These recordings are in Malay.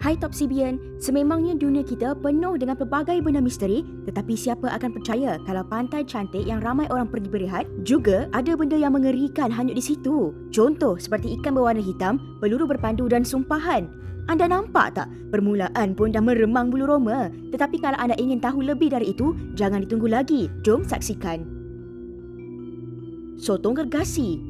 Hai Topsibian, sememangnya dunia kita penuh dengan pelbagai benda misteri, tetapi siapa akan percaya kalau pantai cantik yang ramai orang pergi berehat, juga ada benda yang mengerikan hanyut di situ. Contoh seperti ikan berwarna hitam, peluru berpandu dan sumpahan. Anda nampak tak? Permulaan pun dah meremang bulu roma. Tetapi kalau anda ingin tahu lebih dari itu, jangan ditunggu lagi. Jom saksikan. Sotong gergasi.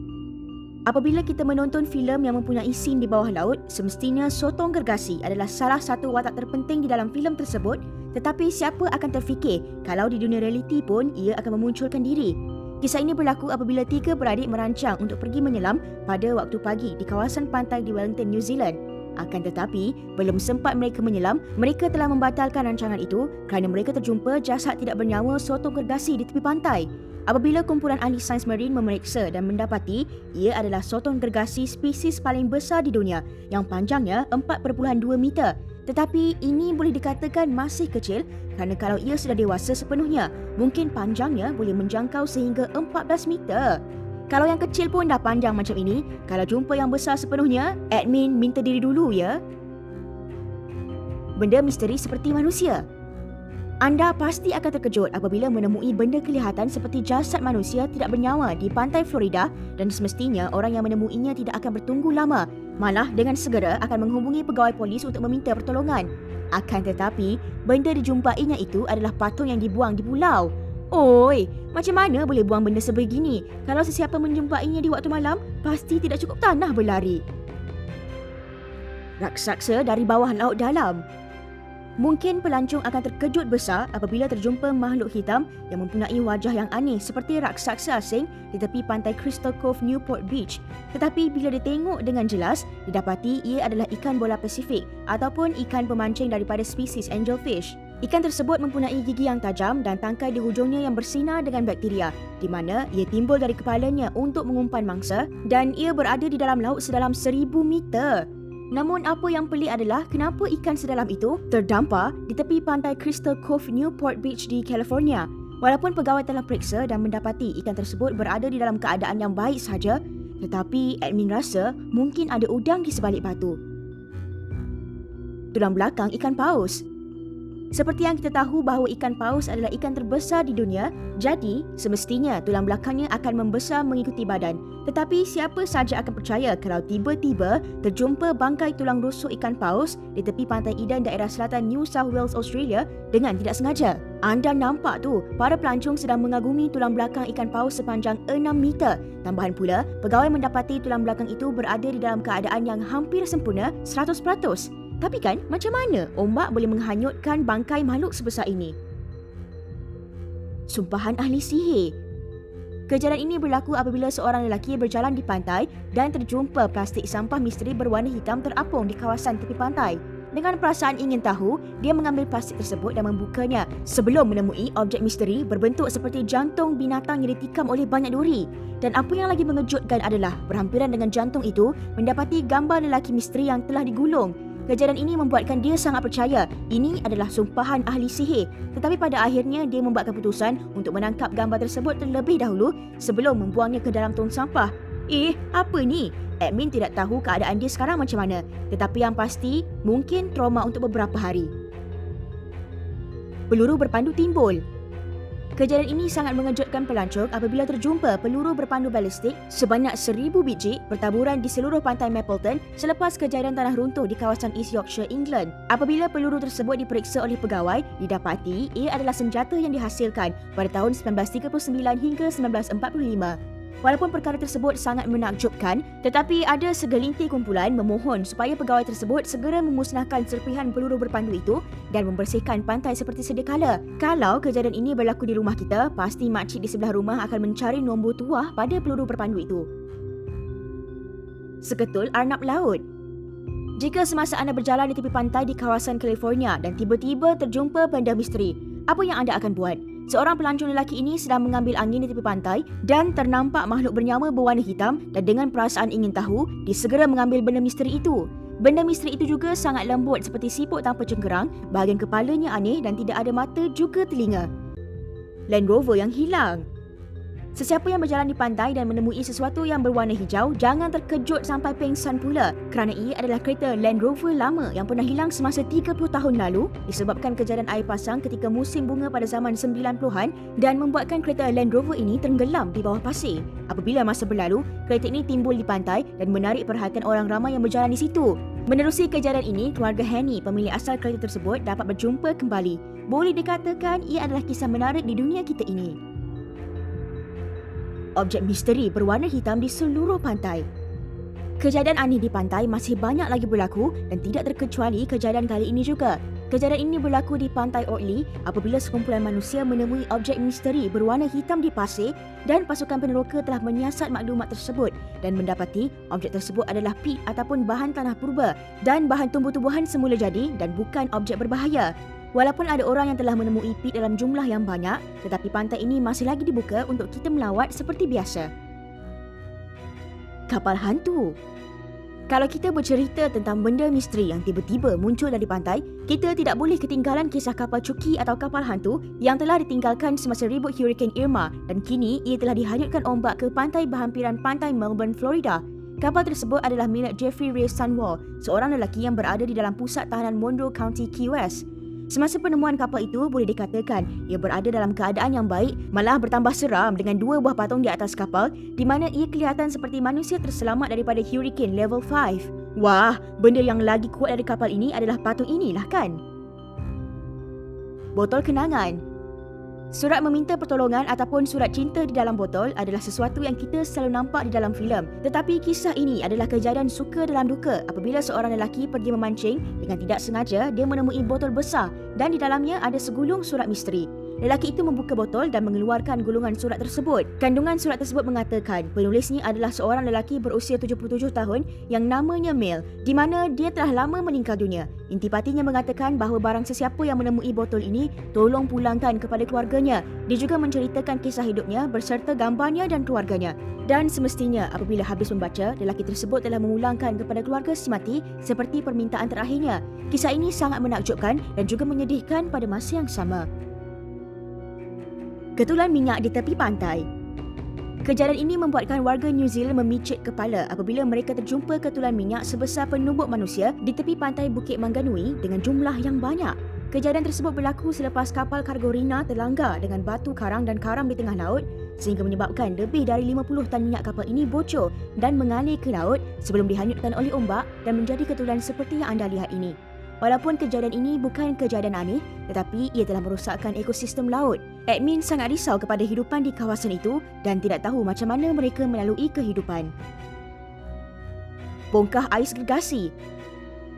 Apabila kita menonton filem yang mempunyai sin di bawah laut, semestinya sotong gergasi adalah salah satu watak terpenting di dalam filem tersebut, tetapi siapa akan terfikir kalau di dunia realiti pun ia akan memunculkan diri. Kisah ini berlaku apabila 3 beradik merancang untuk pergi menyelam pada waktu pagi di kawasan pantai di Wellington, New Zealand. Akan tetapi, belum sempat mereka menyelam, mereka telah membatalkan rancangan itu kerana mereka terjumpa jasad tidak bernyawa sotong gergasi di tepi pantai. Apabila kumpulan ahli sains marin memeriksa dan mendapati ia adalah sotong gergasi spesies paling besar di dunia yang panjangnya 4.2 meter. Tetapi ini boleh dikatakan masih kecil kerana kalau ia sudah dewasa sepenuhnya, mungkin panjangnya boleh menjangkau sehingga 14 meter. Kalau yang kecil pun dah panjang macam ini, kalau jumpa yang besar sepenuhnya, admin minta diri dulu ya. Benda misteri seperti manusia. Anda pasti akan terkejut apabila menemui benda kelihatan seperti jasad manusia tidak bernyawa di pantai Florida dan semestinya orang yang menemuinya tidak akan bertunggu lama. Malah dengan segera akan menghubungi pegawai polis untuk meminta pertolongan. Akan tetapi, benda dijumpainya itu adalah patung yang dibuang di pulau. Oi, macam mana boleh buang benda sebegini? Kalau sesiapa menjumpainya di waktu malam, pasti tidak cukup tanah berlari. Raksasa dari bawah laut dalam. Mungkin pelancong akan terkejut besar apabila terjumpa makhluk hitam yang mempunyai wajah yang aneh seperti raksasa asing di tepi pantai Crystal Cove, Newport Beach. Tetapi bila ditengok dengan jelas, didapati ia adalah ikan bola Pasifik ataupun ikan pemancing daripada spesies angelfish. Ikan tersebut mempunyai gigi yang tajam dan tangkai di hujungnya yang bersinar dengan bakteria, di mana ia timbul dari kepalanya untuk mengumpan mangsa dan ia berada di dalam laut sedalam 1000 meter. Namun apa yang pelik adalah kenapa ikan sedalam itu terdampar di tepi pantai Crystal Cove, Newport Beach di California. Walaupun pegawai telah periksa dan mendapati ikan tersebut berada di dalam keadaan yang baik sahaja, tetapi admin rasa mungkin ada udang di sebalik batu. Tulang belakang ikan paus. Seperti yang kita tahu bahawa ikan paus adalah ikan terbesar di dunia, jadi semestinya tulang belakangnya akan membesar mengikuti badan. Tetapi siapa sahaja akan percaya kalau tiba-tiba terjumpa bangkai tulang rusuk ikan paus di tepi pantai Eden daerah selatan New South Wales, Australia dengan tidak sengaja. Anda nampak tu, para pelancong sedang mengagumi tulang belakang ikan paus sepanjang 6 meter. Tambahan pula, pegawai mendapati tulang belakang itu berada di dalam keadaan yang hampir sempurna 100%. Tapi kan, macam mana ombak boleh menghanyutkan bangkai makhluk sebesar ini? Sumpahan ahli sihir. Kejadian ini berlaku apabila seorang lelaki berjalan di pantai dan terjumpa plastik sampah misteri berwarna hitam terapung di kawasan tepi pantai. Dengan perasaan ingin tahu, dia mengambil plastik tersebut dan membukanya sebelum menemui objek misteri berbentuk seperti jantung binatang yang ditikam oleh banyak duri. Dan apa yang lagi mengejutkan adalah berhampiran dengan jantung itu mendapati gambar lelaki misteri yang telah digulung. Kejadian ini membuatkan dia sangat percaya ini adalah sumpahan ahli sihir. Tetapi pada akhirnya dia membuat keputusan untuk menangkap gambar tersebut terlebih dahulu sebelum membuangnya ke dalam tong sampah. Apa ni? Admin tidak tahu keadaan dia sekarang macam mana. Tetapi yang pasti, mungkin trauma untuk beberapa hari. Peluru berpandu timbul. Kejadian ini sangat mengejutkan pelancong apabila terjumpa peluru berpandu balistik sebanyak 1000 biji bertaburan di seluruh pantai Mapleton selepas kejadian tanah runtuh di kawasan East Yorkshire, England. Apabila peluru tersebut diperiksa oleh pegawai, didapati ia adalah senjata yang dihasilkan pada tahun 1939 hingga 1945. Walaupun perkara tersebut sangat menakjubkan, tetapi ada segelintir kumpulan memohon supaya pegawai tersebut segera memusnahkan serpihan peluru berpandu itu dan membersihkan pantai seperti sedia kala. Kalau kejadian ini berlaku di rumah kita, pasti makcik di sebelah rumah akan mencari nombor tuah pada peluru berpandu itu. Seketul arnab laut. Jika semasa anda berjalan di tepi pantai di kawasan California dan tiba-tiba terjumpa benda misteri, apa yang anda akan buat? Seorang pelancong lelaki ini sedang mengambil angin di tepi pantai dan ternampak makhluk bernyawa berwarna hitam dan dengan perasaan ingin tahu, dia segera mengambil benda misteri itu. Benda misteri itu juga sangat lembut seperti siput tanpa cengkerang, bahagian kepalanya aneh dan tidak ada mata juga telinga. Land Rover yang hilang. Sesiapa yang berjalan di pantai dan menemui sesuatu yang berwarna hijau, jangan terkejut sampai pengsan pula kerana ia adalah kereta Land Rover lama yang pernah hilang semasa 30 tahun lalu disebabkan kejadian air pasang ketika musim bunga pada zaman 90-an dan membuatkan kereta Land Rover ini tenggelam di bawah pasir. Apabila masa berlalu, kereta ini timbul di pantai dan menarik perhatian orang ramai yang berjalan di situ. Menerusi kejadian ini, keluarga Henny, pemilik asal kereta tersebut, dapat berjumpa kembali. Boleh dikatakan ia adalah kisah menarik di dunia kita ini. Objek misteri berwarna hitam di seluruh pantai. Kejadian aneh di pantai masih banyak lagi berlaku dan tidak terkecuali kejadian kali ini juga. Kejadian ini berlaku di Pantai Otley apabila sekumpulan manusia menemui objek misteri berwarna hitam di pasir dan pasukan peneroka telah menyiasat maklumat tersebut dan mendapati objek tersebut adalah pit ataupun bahan tanah purba dan bahan tumbuh-tumbuhan semula jadi dan bukan objek berbahaya. Walaupun ada orang yang telah menemui pit dalam jumlah yang banyak, tetapi pantai ini masih lagi dibuka untuk kita melawat seperti biasa. Kapal hantu. Kalau kita bercerita tentang benda misteri yang tiba-tiba muncul dari pantai, kita tidak boleh ketinggalan kisah kapal cuki atau kapal hantu yang telah ditinggalkan semasa ribut Hurricane Irma dan kini ia telah dihanyutkan ombak ke pantai berhampiran pantai Melbourne, Florida. Kapal tersebut adalah milik Jeffrey Ray Sunwall, seorang lelaki yang berada di dalam pusat tahanan Monroe County, Key West. Semasa penemuan kapal itu, boleh dikatakan ia berada dalam keadaan yang baik, malah bertambah seram dengan 2 buah patung di atas kapal di mana ia kelihatan seperti manusia terselamat daripada hurricane level 5. Wah, benda yang lagi kuat dari kapal ini adalah patung inilah kan? Botol kenangan. Surat meminta pertolongan ataupun surat cinta di dalam botol adalah sesuatu yang kita selalu nampak di dalam filem. Tetapi kisah ini adalah kejadian suka dalam duka apabila seorang lelaki pergi memancing dengan tidak sengaja dia menemui botol besar dan di dalamnya ada segulung surat misteri. Lelaki itu membuka botol dan mengeluarkan gulungan surat tersebut. Kandungan surat tersebut mengatakan penulisnya adalah seorang lelaki berusia 77 tahun yang namanya Mel, di mana dia telah lama meninggal dunia. Intipatinya mengatakan bahawa barang sesiapa yang menemui botol ini tolong pulangkan kepada keluarganya. Dia juga menceritakan kisah hidupnya berserta gambarnya dan keluarganya. Dan semestinya apabila habis membaca, lelaki tersebut telah memulangkan kepada keluarga si mati seperti permintaan terakhirnya. Kisah ini sangat menakjubkan dan juga menyedihkan pada masa yang sama. Ketulan minyak di tepi pantai. Kejadian ini membuatkan warga New Zealand memicit kepala apabila mereka terjumpa ketulan minyak sebesar penumbuk manusia di tepi pantai Bukit Mangganui dengan jumlah yang banyak. Kejadian tersebut berlaku selepas kapal kargo Rina terlanggar dengan batu karang dan karam di tengah laut sehingga menyebabkan lebih dari 50 tan minyak kapal ini bocor dan mengalir ke laut sebelum dihanyutkan oleh ombak dan menjadi ketulan seperti yang anda lihat ini. Walaupun kejadian ini bukan kejadian aneh, tetapi ia telah merosakkan ekosistem laut. Admin sangat risau kepada hidupan di kawasan itu dan tidak tahu macam mana mereka melalui kehidupan. Bongkah ais gergasi.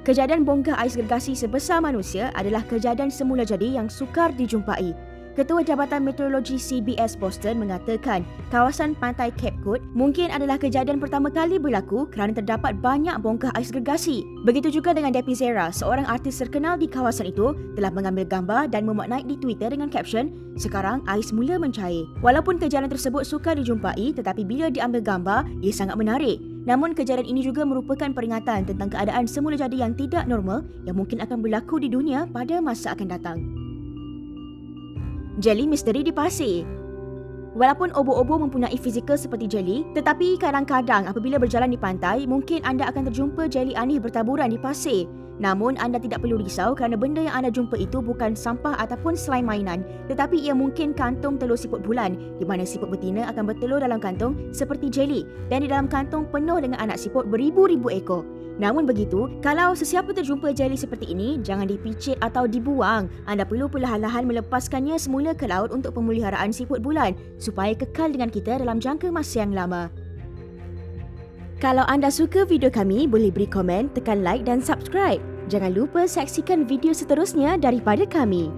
Kejadian bongkah ais gergasi sebesar manusia adalah kejadian semula jadi yang sukar dijumpai. Ketua Jabatan Meteorologi CBS Boston mengatakan kawasan pantai Cape Cod mungkin adalah kejadian pertama kali berlaku kerana terdapat banyak bongkah ais gergasi. Begitu juga dengan Depi Zera, seorang artis terkenal di kawasan itu, telah mengambil gambar dan memuat naik di Twitter dengan caption, "Sekarang ais mula mencair." Walaupun kejadian tersebut sukar dijumpai, tetapi bila diambil gambar, ia sangat menarik. Namun kejadian ini juga merupakan peringatan tentang keadaan semula jadi yang tidak normal yang mungkin akan berlaku di dunia pada masa akan datang. Jeli misteri di pasir. Walaupun obo-obo mempunyai fizikal seperti jeli, tetapi kadang-kadang apabila berjalan di pantai, mungkin anda akan terjumpa jeli aneh bertaburan di pasir. Namun anda tidak perlu risau kerana benda yang anda jumpa itu bukan sampah ataupun slime mainan, tetapi ia mungkin kantung telur siput bulan di mana siput betina akan bertelur dalam kantung seperti jeli dan di dalam kantung penuh dengan anak siput beribu-ribu ekor. Namun begitu, kalau sesiapa terjumpa jeli seperti ini, jangan dipicit atau dibuang. Anda perlu perlahan-lahan melepaskannya semula ke laut untuk pemeliharaan siput bulan supaya kekal dengan kita dalam jangka masa yang lama. Kalau anda suka video kami, boleh beri komen, tekan like dan subscribe. Jangan lupa saksikan video seterusnya daripada kami.